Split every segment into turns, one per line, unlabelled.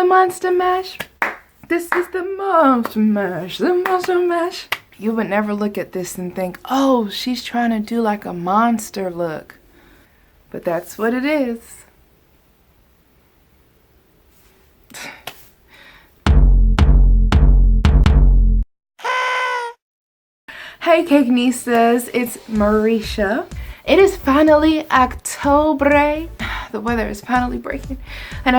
the monster mash. This is the monster mash, the monster mash. You would never look at this and think, oh, she's trying to do like a monster look. But that's what it is. Hey Cakenistas, it's Marisha. It is finally October. The weather is finally breaking. And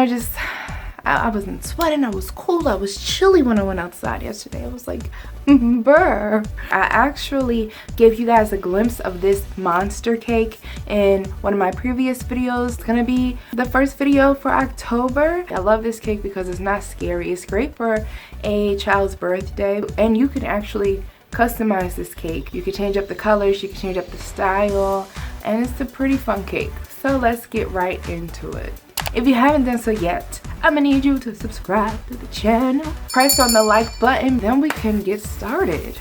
I wasn't sweating, I was cool, I was chilly when I went outside yesterday. I was like, brr. I actually gave you guys a glimpse of this monster cake in one of my previous videos. It's gonna be the first video for October. I love this cake because it's not scary. It's great for a child's birthday, and you can actually customize this cake. You can change up the colors, you can change up the style, and it's a pretty fun cake. So let's get right into it. If you haven't done so yet, I'm gonna need you to subscribe to the channel, press on the like button, then we can get started.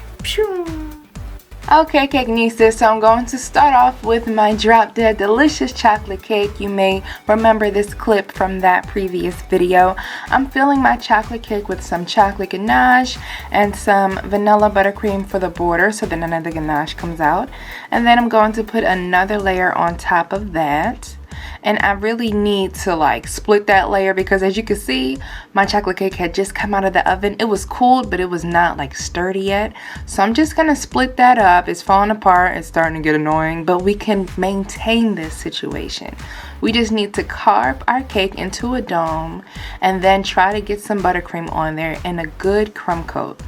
Okay, Cakenistas, so I'm going to start off with my drop dead delicious chocolate cake. You may remember this clip from that previous video. I'm filling my chocolate cake with some chocolate ganache and some vanilla buttercream for the border so that none of the ganache comes out. And then I'm going to put another layer on top of that. And I really need to like split that layer because, as you can see, my chocolate cake had just come out of the oven. It was cooled, but it was not like sturdy yet. So I'm just gonna split that up. It's falling apart, it's starting to get annoying, but we can maintain this situation. We just need to carve our cake into a dome and then try to get some buttercream on there and a good crumb coat.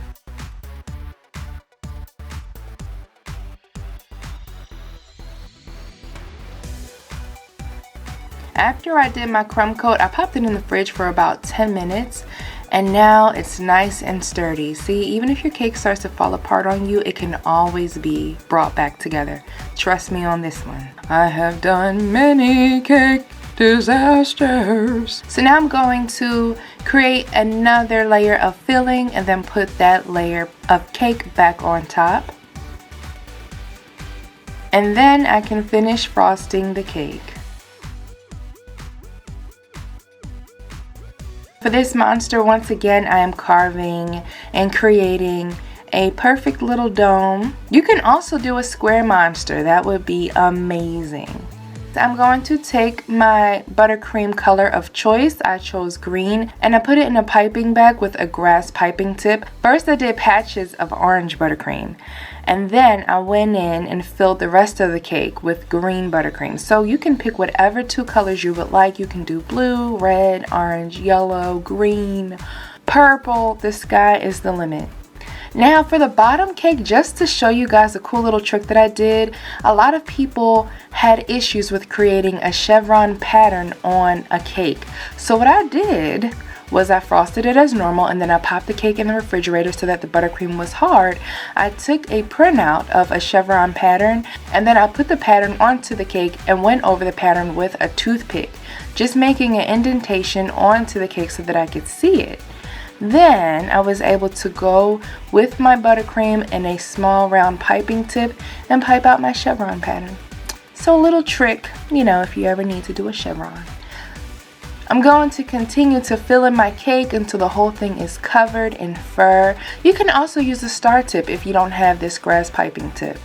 After I did my crumb coat, I popped it in the fridge for about 10 minutes, and now it's nice and sturdy. See, even if your cake starts to fall apart on you, it can always be brought back together. Trust me on this one. I have done many cake disasters. So now I'm going to create another layer of filling and then put that layer of cake back on top. And then I can finish frosting the cake. For this monster, once again, I am carving and creating a perfect little dome. You can also do a square monster. That would be amazing. I'm going to take my buttercream color of choice. I chose green, and I put it in a piping bag with a grass piping tip. First, I did patches of orange buttercream, and then I went in and filled the rest of the cake with green buttercream. So you can pick whatever two colors you would like. You can do blue, red, orange, yellow, green, purple. The sky is the limit. Now for the bottom cake, just to show you guys a cool little trick that I did, a lot of people had issues with creating a chevron pattern on a cake. So what I did was I frosted it as normal, and then I popped the cake in the refrigerator so that the buttercream was hard. I took a printout of a chevron pattern, and then I put the pattern onto the cake and went over the pattern with a toothpick, just making an indentation onto the cake so that I could see it. Then I was able to go with my buttercream and a small round piping tip and pipe out my chevron pattern. So a little trick, you know, if you ever need to do a chevron. I'm going to continue to fill in my cake until the whole thing is covered in fur. You can also use a star tip if you don't have this grass piping tip.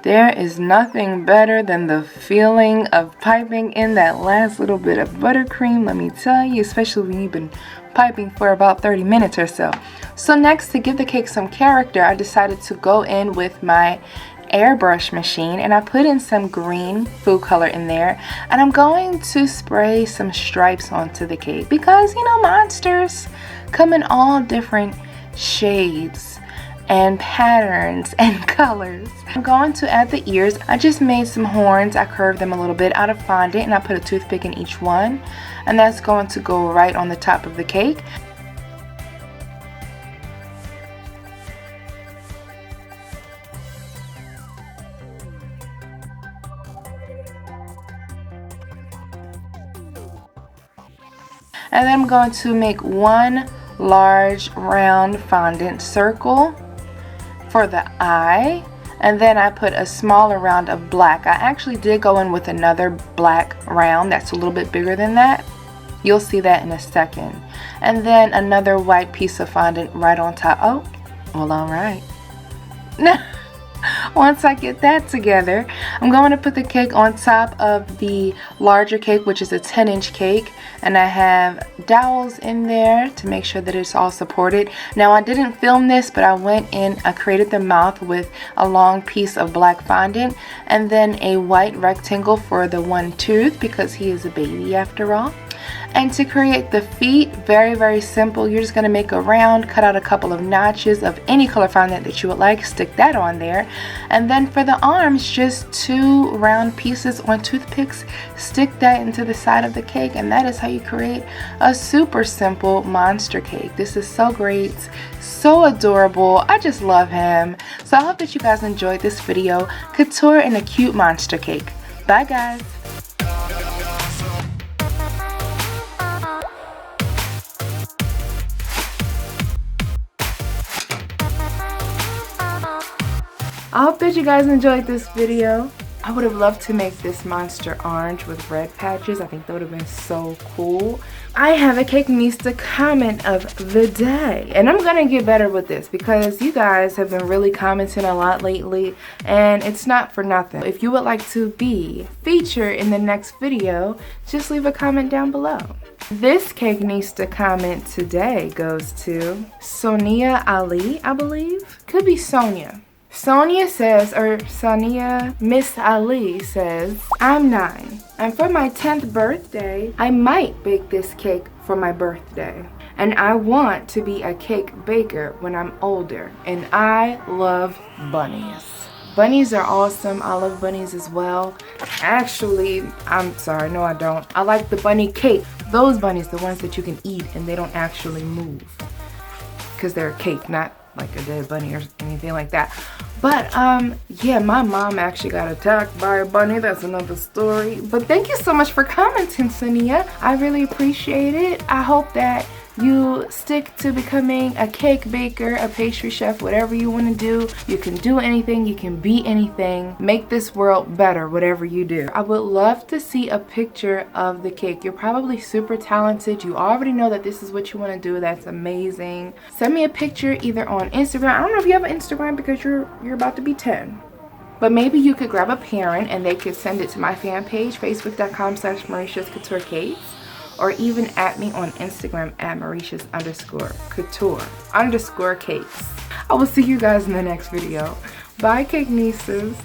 There is nothing better than the feeling of piping in that last little bit of buttercream, let me tell you, especially when you've been piping for about 30 minutes or so. So next, to give the cake some character, I decided to go in with my airbrush machine, and I put in some green food color in there, and I'm going to spray some stripes onto the cake because, you know, monsters come in all different shades and patterns and colors. I'm going to add the ears. I just made some horns. I curved them a little bit out of fondant, and I put a toothpick in each one, and that's going to go right on the top of the cake. And then I'm going to make one large round fondant circle for the eye. And then I put a smaller round of black. I actually did go in with another black round that's a little bit bigger than that. You'll see that in a second. And then another white piece of fondant right on top. Oh, well, all right. Once I get that together, I'm going to put the cake on top of the larger cake, which is a 10-inch cake, and I have dowels in there to make sure that it's all supported. Now, I didn't film this, but I went in, I created the mouth with a long piece of black fondant and then a white rectangle for the one tooth because he is a baby after all. And to create the feet, very, very simple. You're just going to make a round, cut out a couple of notches of any color fondant that you would like, stick that on there. And then for the arms, just 2 round pieces on toothpicks, stick that into the side of the cake, and that is how you create a super simple monster cake. This is so great, so adorable. I just love him. So I hope that you guys enjoyed this video, Couture and a cute monster cake. Bye guys. I hope that you guys enjoyed this video. I would have loved to make this monster orange with red patches. I think that would have been so cool. I have a Kitchenaid comment of the day. And I'm going to get better with this because you guys have been really commenting a lot lately. And it's not for nothing. If you would like to be featured in the next video, just leave a comment down below. This Kitchenaid comment today goes to Sonia Ali, I believe. Could be Sonia. Sonia says, or Sonia Miss Ali says, I'm 9, and for my 10th birthday, I might bake this cake for my birthday. And I want to be a cake baker when I'm older. And I love bunnies. Bunnies are awesome. I love bunnies as well. Actually, I'm sorry, no I don't. I like the bunny cake. Those bunnies, the ones that you can eat and they don't actually move. Because they're a cake, not like a dead bunny or anything like that. But yeah, my mom actually got attacked by a bunny. That's another story. But thank you so much for commenting, Sonia. I really appreciate it. I hope that you stick to becoming a cake baker, a pastry chef, whatever you want to do. You can do anything, you can be anything. Make this world better, whatever you do. I would love to see a picture of the cake. You're probably super talented. You already know that this is what you want to do. That's amazing. Send me a picture either on Instagram. I don't know if you have an Instagram because you're about to be 10. But maybe you could grab a parent and they could send it to my fan page, facebook.com/Marisha's Couture Cakes. Or even at me on Instagram at Marisha's_couture_cakes. I will see you guys in the next video. Bye, Kitchenaids.